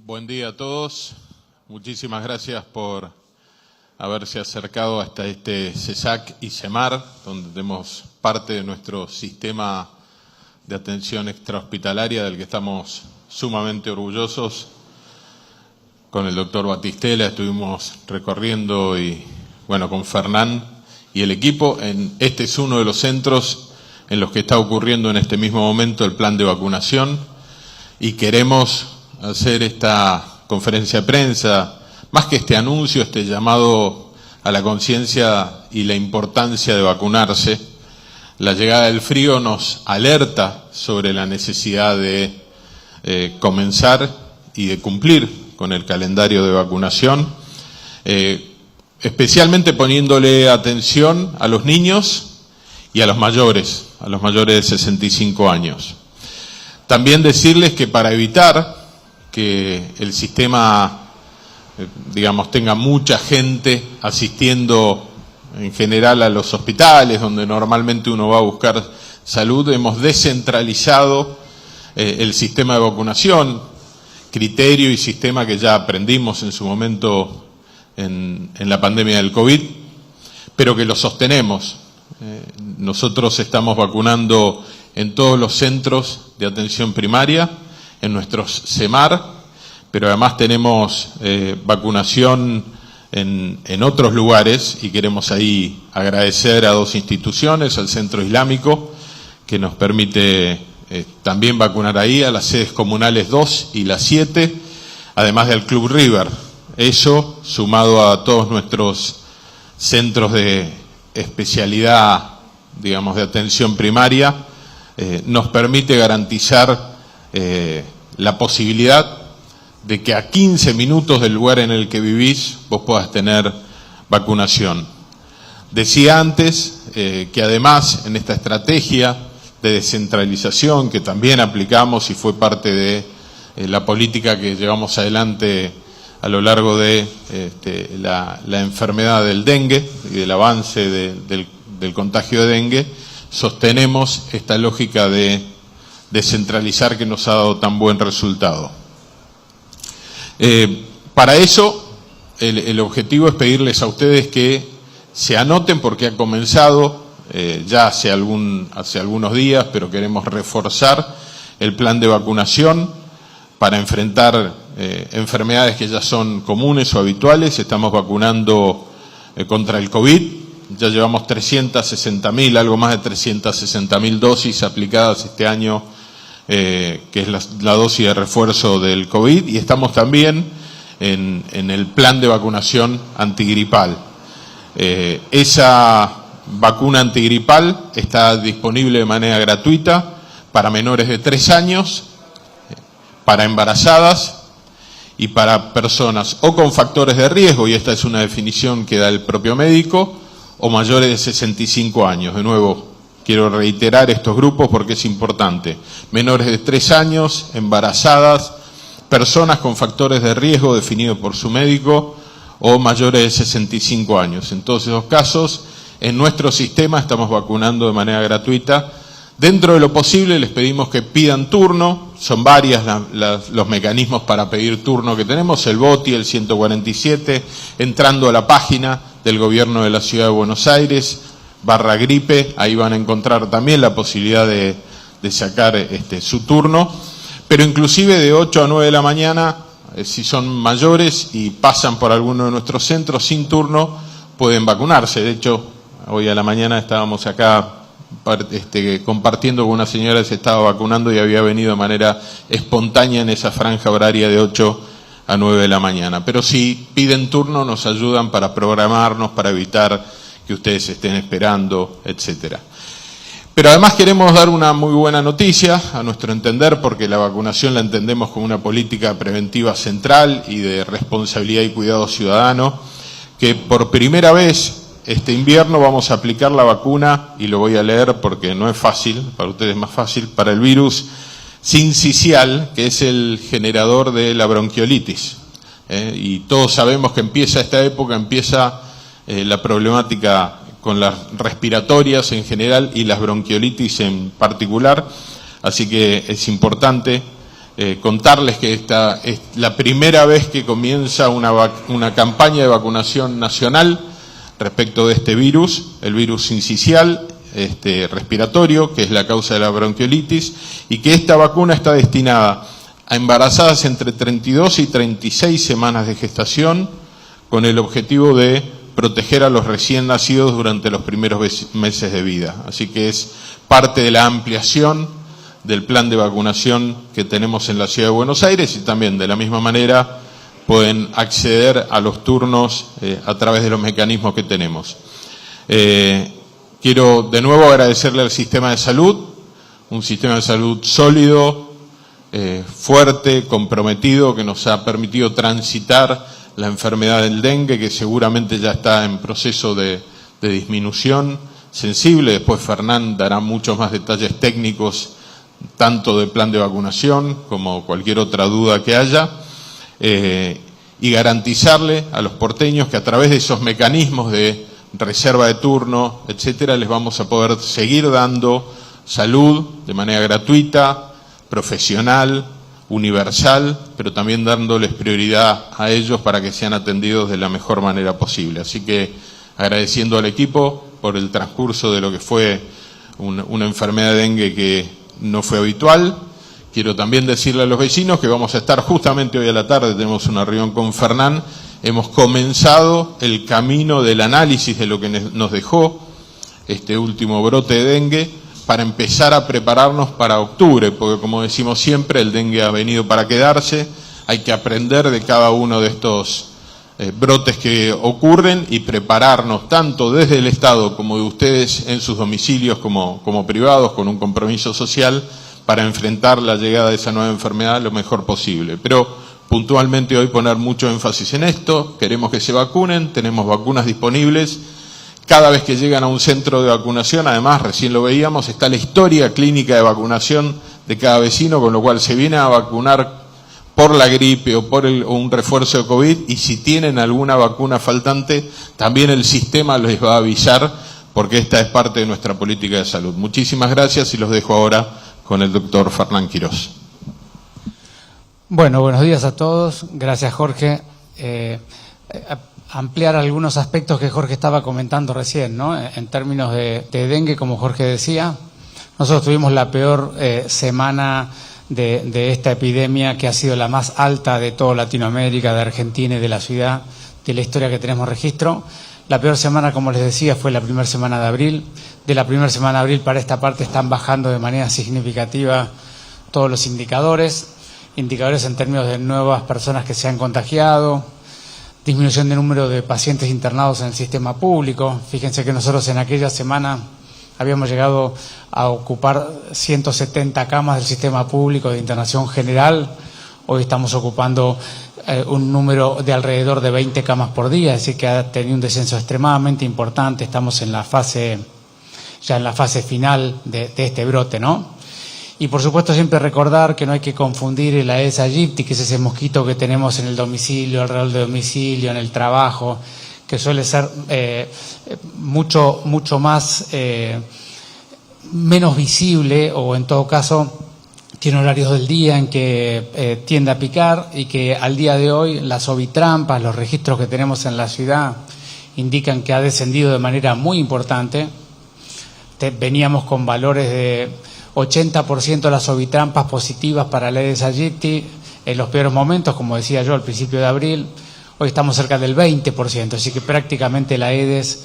Buen día a todos. Muchísimas gracias por haberse acercado hasta este CESAC y CEMAR, donde tenemos parte de nuestro sistema de atención extrahospitalaria del que estamos sumamente orgullosos. Con el doctor Batistela estuvimos recorriendo y, bueno, con Fernán y el equipo. Este es uno de los centros en los que está ocurriendo en este mismo momento el plan de vacunación y queremos hacer esta conferencia de prensa, más que este anuncio, este llamado a la conciencia y la importancia de vacunarse. La llegada del frío nos alerta sobre la necesidad de comenzar y de cumplir con el calendario de vacunación, especialmente poniéndole atención a los niños y a los mayores de 65 años. También decirles que para evitar que el sistema, tenga mucha gente asistiendo en general a los hospitales, donde normalmente uno va a buscar salud, hemos descentralizado el sistema de vacunación, criterio y sistema que ya aprendimos en su momento en la pandemia del COVID, pero que lo sostenemos. Nosotros estamos vacunando en todos los centros de atención primaria, en nuestros CEMAR, pero además tenemos vacunación en otros lugares y queremos ahí agradecer a dos instituciones, al Centro Islámico, que nos permite también vacunar ahí, a las sedes comunales 2 y la 7, además del Club River. Eso, sumado a todos nuestros centros de especialidad, de atención primaria, nos permite garantizar la posibilidad de que a 15 minutos del lugar en el que vivís vos puedas tener vacunación. Decía antes que además en esta estrategia de descentralización que también aplicamos y fue parte de la política que llevamos adelante a lo largo de la enfermedad del dengue y del avance del contagio de dengue, sostenemos esta lógica de descentralizar que nos ha dado tan buen resultado. Para eso, el objetivo es pedirles a ustedes que se anoten porque ha comenzado ya hace algunos días, pero queremos reforzar el plan de vacunación para enfrentar enfermedades que ya son comunes o habituales. Estamos vacunando contra el COVID. Ya llevamos 360.000, algo más de 360.000 dosis aplicadas este año, que es la dosis de refuerzo del COVID, y estamos también en el plan de vacunación antigripal. Esa vacuna antigripal está disponible de manera gratuita para menores de 3 años, para embarazadas y para personas o con factores de riesgo, y esta es una definición que da el propio médico, o mayores de 65 años. De nuevo, quiero reiterar estos grupos porque es importante. Menores de 3 años, embarazadas, personas con factores de riesgo definidos por su médico o mayores de 65 años. En todos esos casos, en nuestro sistema estamos vacunando de manera gratuita. Dentro de lo posible les pedimos que pidan turno. Son varias los mecanismos para pedir turno que tenemos. El BOTI, el 147, entrando a la página del Gobierno de la Ciudad de Buenos Aires, /gripe, ahí van a encontrar también la posibilidad de sacar su turno, pero inclusive de 8 a 9 de la mañana, si son mayores y pasan por alguno de nuestros centros sin turno, pueden vacunarse. De hecho, hoy a la mañana estábamos acá compartiendo con una señora que se estaba vacunando y había venido de manera espontánea en esa franja horaria de 8 a 9 de la mañana. Pero si piden turno nos ayudan para programarnos, para evitar que ustedes estén esperando, etcétera. Pero además queremos dar una muy buena noticia, a nuestro entender, porque la vacunación la entendemos como una política preventiva central y de responsabilidad y cuidado ciudadano, que por primera vez este invierno vamos a aplicar la vacuna, y lo voy a leer porque no es fácil, para ustedes es más fácil, para el virus sincicial, que es el generador de la bronquiolitis. Y todos sabemos que empieza esta época, la problemática con las respiratorias en general y las bronquiolitis en particular, así que es importante contarles que esta es la primera vez que comienza una campaña de vacunación nacional respecto de este virus, el virus sincicial, respiratorio, que es la causa de la bronquiolitis, y que esta vacuna está destinada a embarazadas entre 32 y 36 semanas de gestación, con el objetivo de proteger a los recién nacidos durante los primeros meses de vida. Así que es parte de la ampliación del plan de vacunación que tenemos en la Ciudad de Buenos Aires, y también de la misma manera pueden acceder a los turnos a través de los mecanismos que tenemos. Quiero de nuevo agradecerle al sistema de salud, un sistema de salud sólido, fuerte, comprometido, que nos ha permitido transitar la enfermedad del dengue, que seguramente ya está en proceso de disminución sensible. Después Fernán dará muchos más detalles técnicos, tanto del plan de vacunación como cualquier otra duda que haya, y garantizarle a los porteños que a través de esos mecanismos de reserva de turno, etcétera, les vamos a poder seguir dando salud de manera gratuita, profesional, universal, pero también dándoles prioridad a ellos para que sean atendidos de la mejor manera posible. Así que agradeciendo al equipo por el transcurso de lo que fue una enfermedad de dengue que no fue habitual. Quiero también decirle a los vecinos que vamos a estar justamente hoy a la tarde, tenemos una reunión con Fernán, hemos comenzado el camino del análisis de lo que nos dejó este último brote de dengue, para empezar a prepararnos para octubre, porque como decimos siempre, el dengue ha venido para quedarse, hay que aprender de cada uno de estos brotes que ocurren y prepararnos tanto desde el Estado como de ustedes en sus domicilios como privados, con un compromiso social para enfrentar la llegada de esa nueva enfermedad lo mejor posible. Pero puntualmente hoy poner mucho énfasis en esto, queremos que se vacunen, tenemos vacunas disponibles. Cada vez que llegan a un centro de vacunación, además, recién lo veíamos, está la historia clínica de vacunación de cada vecino, con lo cual se viene a vacunar por la gripe o por un refuerzo de COVID, y si tienen alguna vacuna faltante, también el sistema les va a avisar, porque esta es parte de nuestra política de salud. Muchísimas gracias y los dejo ahora con el doctor Fernán Quirós. Bueno, buenos días a todos. Gracias, Jorge. Ampliar algunos aspectos que Jorge estaba comentando recién, ¿no? En términos de dengue, como Jorge decía, nosotros tuvimos la peor semana de esta epidemia, que ha sido la más alta de toda Latinoamérica, de Argentina y de la ciudad, de la historia que tenemos registro. La peor semana, como les decía, fue la primera semana de abril. De la primera semana de abril para esta parte están bajando de manera significativa todos los indicadores en términos de nuevas personas que se han contagiado, disminución de número de pacientes internados en el sistema público. Fíjense que nosotros en aquella semana habíamos llegado a ocupar 170 camas del sistema público de internación general. Hoy estamos ocupando un número de alrededor de 20 camas por día, así que ha tenido un descenso extremadamente importante. Estamos en la fase, ya en la fase final de este brote, ¿no? Y por supuesto siempre recordar que no hay que confundir el Aedes aegypti, que es ese mosquito que tenemos en el domicilio, alrededor del domicilio, en el trabajo, que suele ser mucho más, menos visible, o en todo caso tiene horarios del día en que tiende a picar, y que al día de hoy las ovitrampas, los registros que tenemos en la ciudad indican que ha descendido de manera muy importante. Veníamos con valores de 80% de las ovitrampas positivas para el Aedes aegypti en los peores momentos, como decía yo, al principio de abril. Hoy estamos cerca del 20%, así que prácticamente la Aedes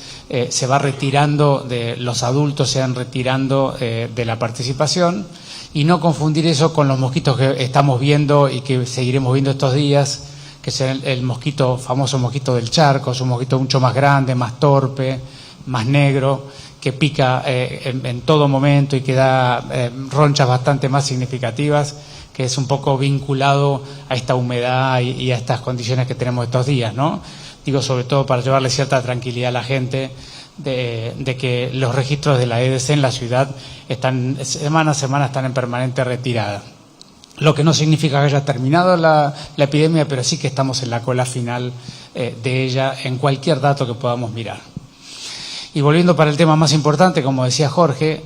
se va retirando, los adultos se van retirando de la participación, y no confundir eso con los mosquitos que estamos viendo y que seguiremos viendo estos días, que es el mosquito, famoso mosquito del charco. Es un mosquito mucho más grande, más torpe, más negro, que pica en todo momento y que da ronchas bastante más significativas, que es un poco vinculado a esta humedad y a estas condiciones que tenemos estos días, ¿no? Digo, sobre todo para llevarle cierta tranquilidad a la gente de que los registros de la Aedes en la ciudad están semana a semana, están en permanente retirada. Lo que no significa que haya terminado la epidemia, pero sí que estamos en la cola final de ella en cualquier dato que podamos mirar. Y volviendo para el tema más importante, como decía Jorge,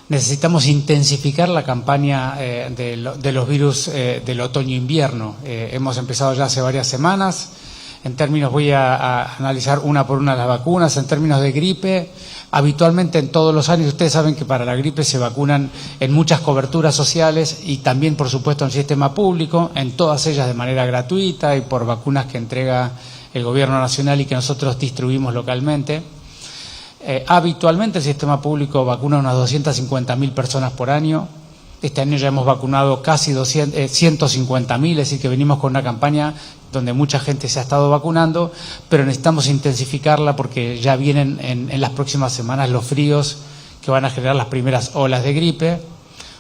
necesitamos intensificar la campaña de los virus del otoño-invierno. Hemos empezado ya hace varias semanas. En términos, voy a analizar una por una las vacunas. En términos de gripe, habitualmente en todos los años, ustedes saben que para la gripe se vacunan en muchas coberturas sociales y también, por supuesto, en sistema público, en todas ellas de manera gratuita y por vacunas que entrega el Gobierno Nacional y que nosotros distribuimos localmente. Habitualmente el sistema público vacuna unas 250.000 personas por año. Este año ya hemos vacunado casi 150.000, es decir, que venimos con una campaña donde mucha gente se ha estado vacunando, pero necesitamos intensificarla porque ya vienen en las próximas semanas los fríos que van a generar las primeras olas de gripe.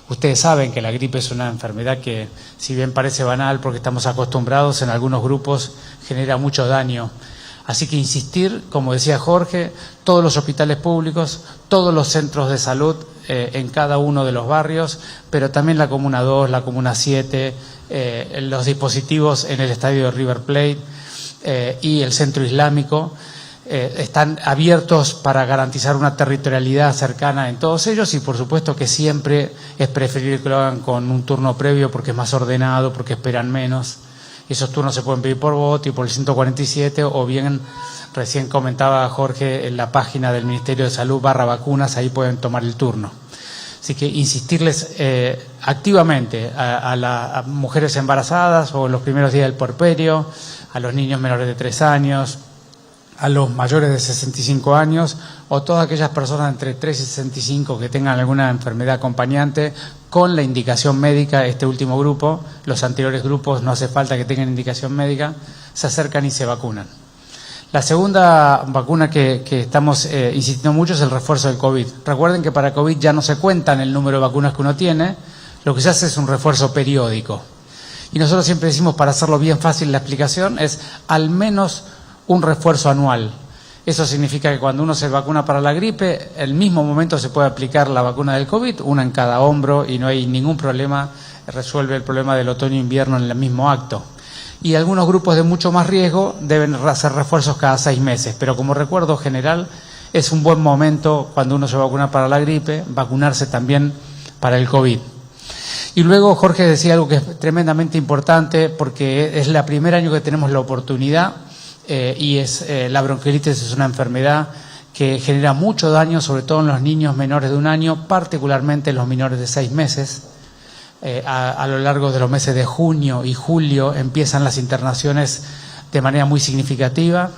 Ustedes saben que la gripe es una enfermedad que, si bien parece banal porque estamos acostumbrados, en algunos grupos genera mucho daño. Así que insistir, como decía Jorge, todos los hospitales públicos, todos los centros de salud en cada uno de los barrios, pero también la Comuna 2, la Comuna 7, los dispositivos en el estadio de River Plate y el Centro Islámico están abiertos para garantizar una territorialidad cercana en todos ellos y por supuesto que siempre es preferible que lo hagan con un turno previo porque es más ordenado, porque esperan menos. Esos turnos se pueden pedir por voto y por el 147 o bien, recién comentaba Jorge, en la página del Ministerio de Salud /vacunas, ahí pueden tomar el turno. Así que insistirles activamente a las mujeres embarazadas o en los primeros días del puerperio, a los niños menores de 3 años, a los mayores de 65 años o todas aquellas personas entre 3 y 65 que tengan alguna enfermedad acompañante con la indicación médica. Este último grupo, los anteriores grupos no hace falta que tengan indicación médica, se acercan y se vacunan. La segunda vacuna que estamos insistiendo mucho es el refuerzo del COVID. Recuerden que para COVID ya no se cuentan el número de vacunas que uno tiene, lo que se hace es un refuerzo periódico. Y nosotros siempre decimos, para hacerlo bien fácil la explicación, es al menos un refuerzo anual. Eso significa que cuando uno se vacuna para la gripe, el mismo momento se puede aplicar la vacuna del COVID, una en cada hombro y no hay ningún problema, resuelve el problema del otoño-invierno en el mismo acto. Y algunos grupos de mucho más riesgo deben hacer refuerzos cada 6 meses, pero como recuerdo general, es un buen momento cuando uno se vacuna para la gripe, vacunarse también para el COVID. Y luego Jorge decía algo que es tremendamente importante porque es el primer año que tenemos la oportunidad y la bronquiolitis es una enfermedad que genera mucho daño, sobre todo en los niños menores de 1 año, particularmente en los menores de 6 meses. A lo largo de los meses de junio y julio empiezan las internaciones de manera muy significativa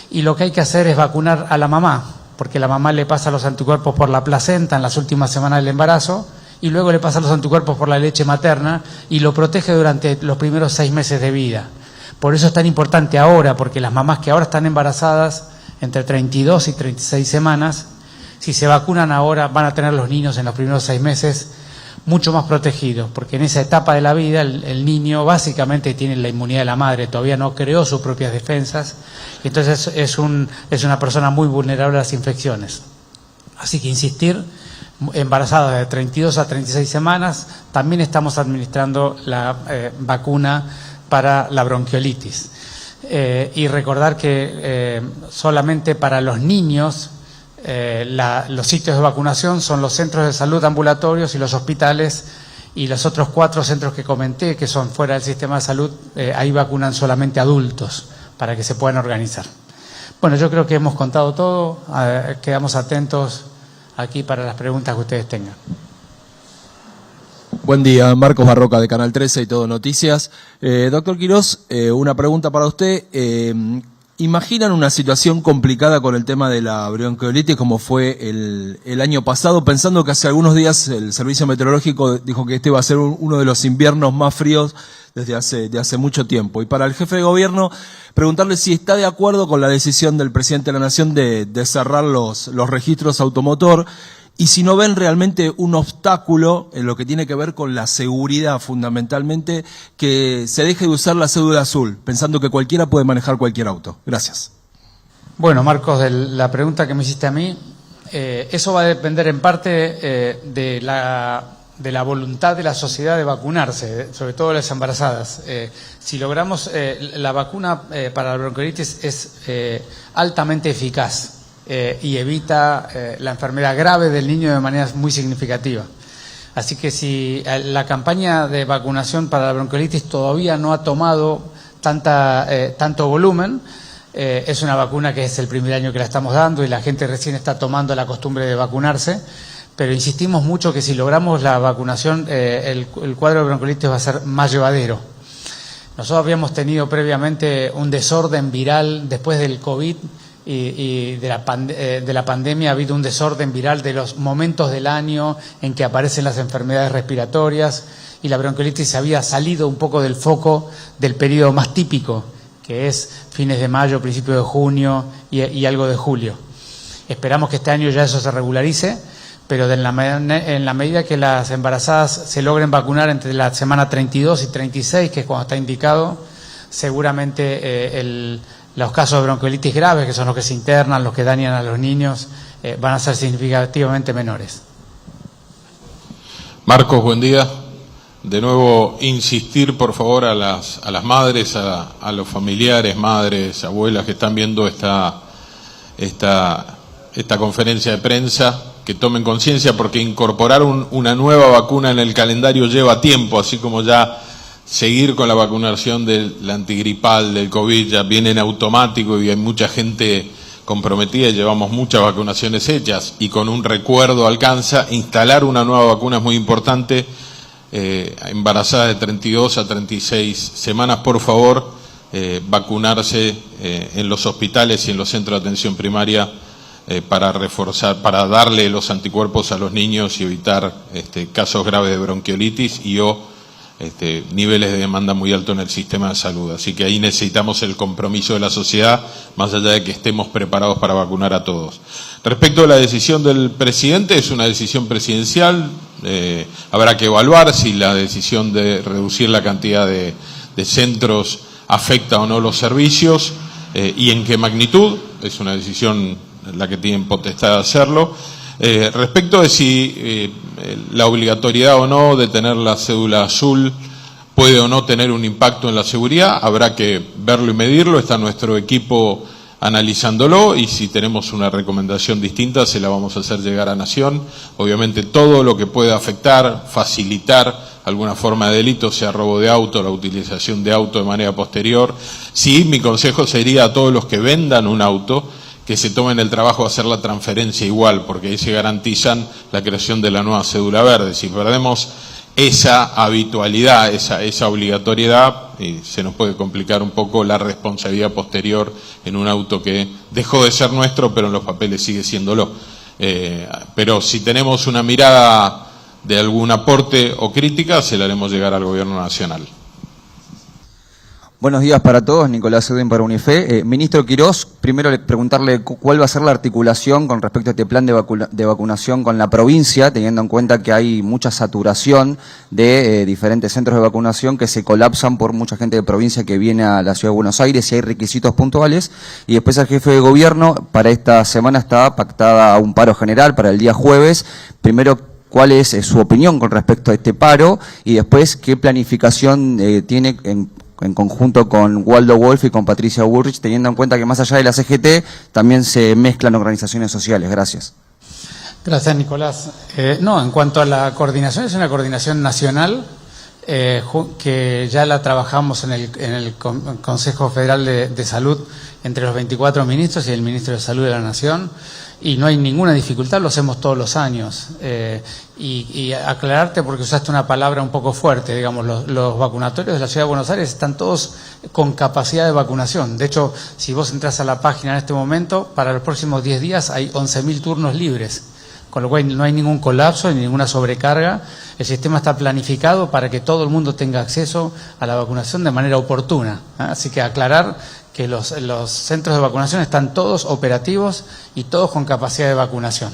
y lo que hay que hacer es vacunar a la mamá, porque la mamá le pasa los anticuerpos por la placenta en las últimas semanas del embarazo y luego le pasa los anticuerpos por la leche materna y lo protege durante los primeros 6 meses de vida. Por eso es tan importante ahora, porque las mamás que ahora están embarazadas entre 32 y 36 semanas, si se vacunan ahora van a tener los niños en los primeros 6 meses mucho más protegidos, porque en esa etapa de la vida el niño básicamente tiene la inmunidad de la madre, todavía no creó sus propias defensas, y entonces es una persona muy vulnerable a las infecciones. Así que insistir, embarazadas de 32 a 36 semanas, también estamos administrando la vacuna para la bronquiolitis. Y recordar que solamente para los niños los sitios de vacunación son los centros de salud ambulatorios y los hospitales y los otros 4 centros que comenté que son fuera del sistema de salud, ahí vacunan solamente adultos para que se puedan organizar. Bueno, yo creo que hemos contado todo, quedamos atentos aquí para las preguntas que ustedes tengan. Buen día, Marcos Barroca de Canal 13 y Todo Noticias. Doctor Quirós, una pregunta para usted. ¿Imaginan una situación complicada con el tema de la bronquiolitis como fue el año pasado? Pensando que hace algunos días el Servicio Meteorológico dijo que este va a ser uno de los inviernos más fríos desde hace mucho tiempo. Y para el jefe de gobierno, preguntarle si está de acuerdo con la decisión del presidente de la Nación de cerrar los registros automotor y si no ven realmente un obstáculo en lo que tiene que ver con la seguridad, fundamentalmente, que se deje de usar la cédula azul, pensando que cualquiera puede manejar cualquier auto. Gracias. Bueno, Marcos, de la pregunta que me hiciste a mí, eso va a depender en parte de la voluntad de la sociedad de vacunarse, sobre todo las embarazadas. Si logramos, la vacuna para la bronquiolitis es altamente eficaz. y evita la enfermedad grave del niño de manera muy significativa. Así que si la campaña de vacunación para la bronquiolitis todavía no ha tomado tanto volumen, es una vacuna que es el primer año que la estamos dando y la gente recién está tomando la costumbre de vacunarse, pero insistimos mucho que si logramos la vacunación, el cuadro de bronquiolitis va a ser más llevadero. Nosotros habíamos tenido previamente un desorden viral después del COVID y de la pandemia. Ha habido un desorden viral de los momentos del año en que aparecen las enfermedades respiratorias, y la bronquiolitis había salido un poco del foco del periodo más típico, que es fines de mayo, principios de junio y algo de julio. Esperamos que este año ya eso se regularice, pero en la medida que las embarazadas se logren vacunar entre la semana 32 y 36, que es cuando está indicado, seguramente los casos de bronquiolitis graves, que son los que se internan, los que dañan a los niños, van a ser significativamente menores. Marcos, buen día. De nuevo, insistir, por favor, a las madres, a los familiares, madres, abuelas que están viendo esta conferencia de prensa, que tomen conciencia, porque incorporar una nueva vacuna en el calendario lleva tiempo, así como ya seguir con la vacunación del antigripal, del COVID, ya viene en automático y hay mucha gente comprometida y llevamos muchas vacunaciones hechas y con un recuerdo alcanza. Instalar una nueva vacuna es muy importante. Embarazadas de 32 a 36 semanas, por favor, vacunarse en los hospitales y en los centros de atención primaria para reforzar, para darle los anticuerpos a los niños y evitar casos graves de bronquiolitis y niveles de demanda muy altos en el sistema de salud. Así que ahí necesitamos el compromiso de la sociedad, más allá de que estemos preparados para vacunar a todos. Respecto a la decisión del presidente, es una decisión presidencial. Habrá que evaluar si la decisión de reducir la cantidad de centros afecta o no los servicios y en qué magnitud. Es una decisión la que tienen potestad de hacerlo. Respecto de si la obligatoriedad o no de tener la cédula azul puede o no tener un impacto en la seguridad, habrá que verlo y medirlo. Está nuestro equipo analizándolo y si tenemos una recomendación distinta se la vamos a hacer llegar a Nación. Obviamente todo lo que pueda afectar, facilitar alguna forma de delito, sea robo de auto, la utilización de auto de manera posterior. Sí, mi consejo sería a todos los que vendan un auto que se tomen el trabajo de hacer la transferencia igual, porque ahí se garantizan la creación de la nueva cédula verde. Si perdemos esa habitualidad, esa obligatoriedad, se nos puede complicar un poco la responsabilidad posterior en un auto que dejó de ser nuestro, pero en los papeles sigue siéndolo. Pero si tenemos una mirada de algún aporte o crítica, se la haremos llegar al Gobierno Nacional. Buenos días para todos, Nicolás Euden para Unife. Ministro Quirós, primero preguntarle cuál va a ser la articulación con respecto a este plan de vacunación con la provincia, teniendo en cuenta que hay mucha saturación de diferentes centros de vacunación que se colapsan por mucha gente de provincia que viene a la Ciudad de Buenos Aires y hay requisitos puntuales. Y después al jefe de gobierno, para esta semana está pactada un paro general para el día jueves. Primero, ¿cuál es su opinión con respecto a este paro? Y después, ¿qué planificación tiene en conjunto con Waldo Wolf y con Patricia Bullrich, teniendo en cuenta que más allá de la CGT también se mezclan organizaciones sociales? Gracias. Gracias, Nicolás. No, en cuanto a la coordinación, es una coordinación nacional que ya la trabajamos en el Consejo Federal de Salud entre los 24 ministros y el Ministro de Salud de la Nación, y no hay ninguna dificultad, lo hacemos todos los años. Y aclararte, porque usaste una palabra un poco fuerte, digamos, los vacunatorios de la Ciudad de Buenos Aires están todos con capacidad de vacunación. De hecho, si vos entras a la página en este momento, para los próximos 10 días hay 11.000 turnos libres, con lo cual no hay ningún colapso ni ninguna sobrecarga. El sistema está planificado para que todo el mundo tenga acceso a la vacunación de manera oportuna. Así que aclarar que los centros de vacunación están todos operativos y todos con capacidad de vacunación.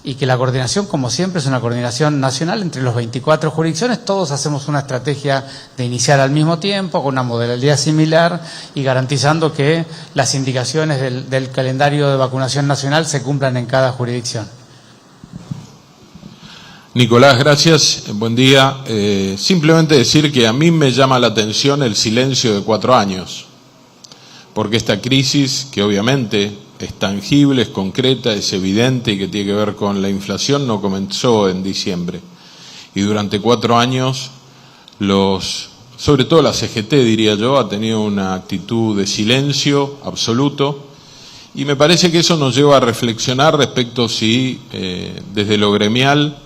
Y que la coordinación, como siempre, es una coordinación nacional entre los 24 jurisdicciones. Todos hacemos una estrategia de iniciar al mismo tiempo, con una modalidad similar y garantizando que las indicaciones del calendario de vacunación nacional se cumplan en cada jurisdicción. Nicolás, gracias. Buen día. Simplemente decir que a mí me llama la atención el silencio de 4 años, porque esta crisis, que obviamente es tangible, es concreta, es evidente y que tiene que ver con la inflación no comenzó en diciembre. Y durante 4 años, sobre todo la CGT, diría yo, ha tenido una actitud de silencio absoluto. Y me parece que eso nos lleva a reflexionar respecto si desde lo gremial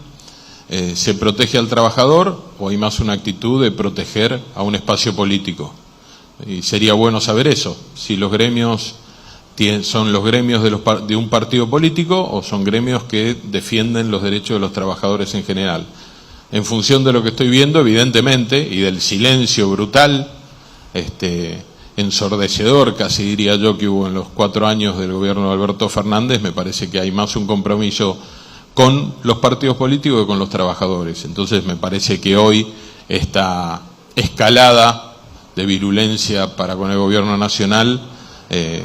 se protege al trabajador o hay más una actitud de proteger a un espacio político. Y sería bueno saber eso, si los gremios son los gremios de un partido político o son gremios que defienden los derechos de los trabajadores en general. En función de lo que estoy viendo, evidentemente, y del silencio brutal, ensordecedor, casi diría yo, que hubo en los 4 años del gobierno de Alberto Fernández, me parece que hay más un compromiso con los partidos políticos que con los trabajadores. Entonces me parece que hoy esta escalada de virulencia para con el gobierno nacional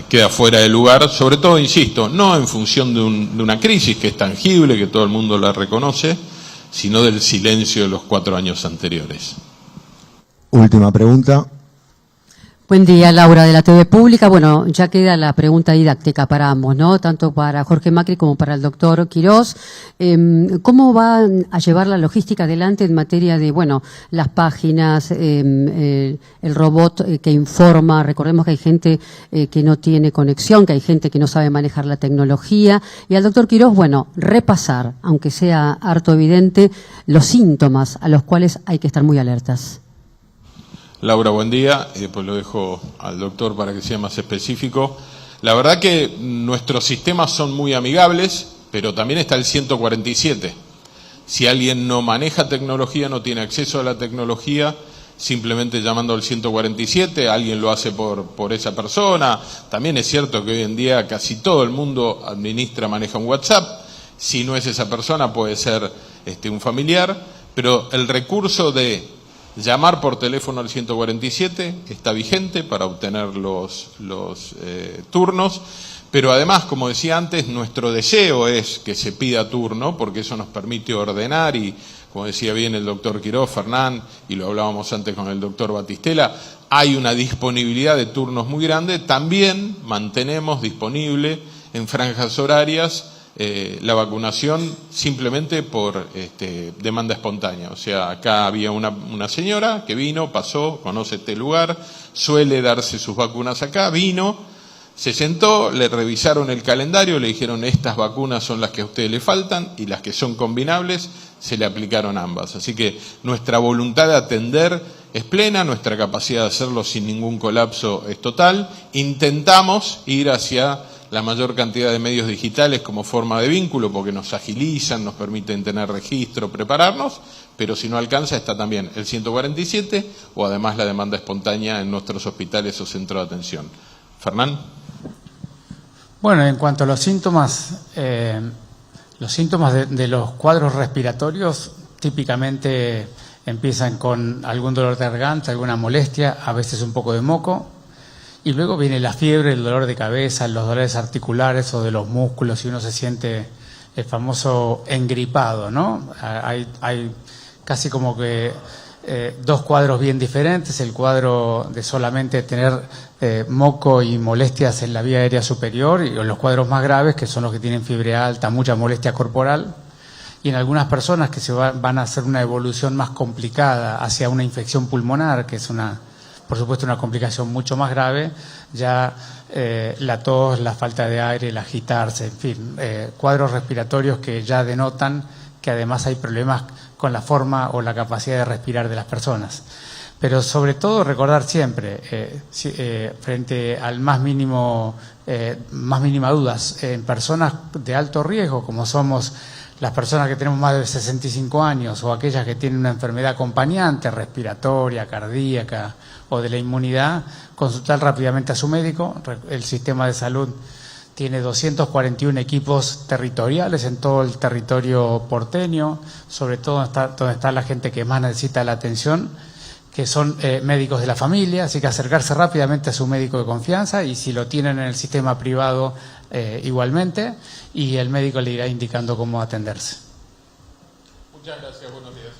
queda fuera de lugar, sobre todo, insisto, no en función de una crisis que es tangible, que todo el mundo la reconoce, sino del silencio de los 4 años anteriores. Última pregunta. Buen día, Laura, de la TV Pública. Bueno, ya queda la pregunta didáctica para ambos, ¿no? Tanto para Jorge Macri como para el doctor Quirós. ¿Cómo van a llevar la logística adelante en materia de, bueno, las páginas, el robot que informa? Recordemos que hay gente que no tiene conexión, que hay gente que no sabe manejar la tecnología. Y al doctor Quirós, bueno, repasar, aunque sea harto evidente, los síntomas a los cuales hay que estar muy alertas. Laura, buen día. Pues lo dejo al doctor para que sea más específico. La verdad que nuestros sistemas son muy amigables, pero también está el 147. Si alguien no maneja tecnología, no tiene acceso a la tecnología, simplemente llamando al 147, alguien lo hace por esa persona. También es cierto que hoy en día casi todo el mundo maneja un WhatsApp. Si no es esa persona, puede ser un familiar, pero el recurso de llamar por teléfono al 147 está vigente para obtener los turnos, pero además, como decía antes, nuestro deseo es que se pida turno, porque eso nos permite ordenar y, como decía bien el doctor Quirós, Fernán, y lo hablábamos antes con el doctor Batistela, hay una disponibilidad de turnos muy grande. También mantenemos disponible en franjas horarias la vacunación simplemente por demanda espontánea. O sea, acá había una señora que vino, pasó, conoce este lugar, suele darse sus vacunas acá, vino, se sentó, le revisaron el calendario, le dijeron estas vacunas son las que a usted le faltan y las que son combinables, se le aplicaron ambas. Así que nuestra voluntad de atender es plena, nuestra capacidad de hacerlo sin ningún colapso es total. Intentamos ir hacia la mayor cantidad de medios digitales como forma de vínculo, porque nos agilizan, nos permiten tener registro, prepararnos, pero si no alcanza está también el 147 o además la demanda espontánea en nuestros hospitales o centros de atención. Fernán. Bueno, en cuanto a los síntomas de los cuadros respiratorios típicamente empiezan con algún dolor de garganta, alguna molestia, a veces un poco de moco. Y luego viene la fiebre, el dolor de cabeza, los dolores articulares o de los músculos, y uno se siente el famoso engripado, ¿no? Hay casi como que 2 cuadros bien diferentes: el cuadro de solamente tener moco y molestias en la vía aérea superior, y los cuadros más graves, que son los que tienen fiebre alta, mucha molestia corporal, y en algunas personas que van a hacer una evolución más complicada hacia una infección pulmonar, que es por supuesto una complicación mucho más grave, ya la tos, la falta de aire, el agitarse, en fin, cuadros respiratorios que ya denotan que además hay problemas con la forma o la capacidad de respirar de las personas. Pero sobre todo recordar siempre, frente al más mínima dudas, en personas de alto riesgo, como somos las personas que tenemos más de 65 años o aquellas que tienen una enfermedad acompañante, respiratoria, cardíaca o de la inmunidad, consultar rápidamente a su médico. El sistema de salud tiene 241 equipos territoriales en todo el territorio porteño, sobre todo donde está la gente que más necesita la atención, que son médicos de la familia, así que acercarse rápidamente a su médico de confianza, y si lo tienen en el sistema privado igualmente, y el médico le irá indicando cómo atenderse. Muchas gracias, buenos días.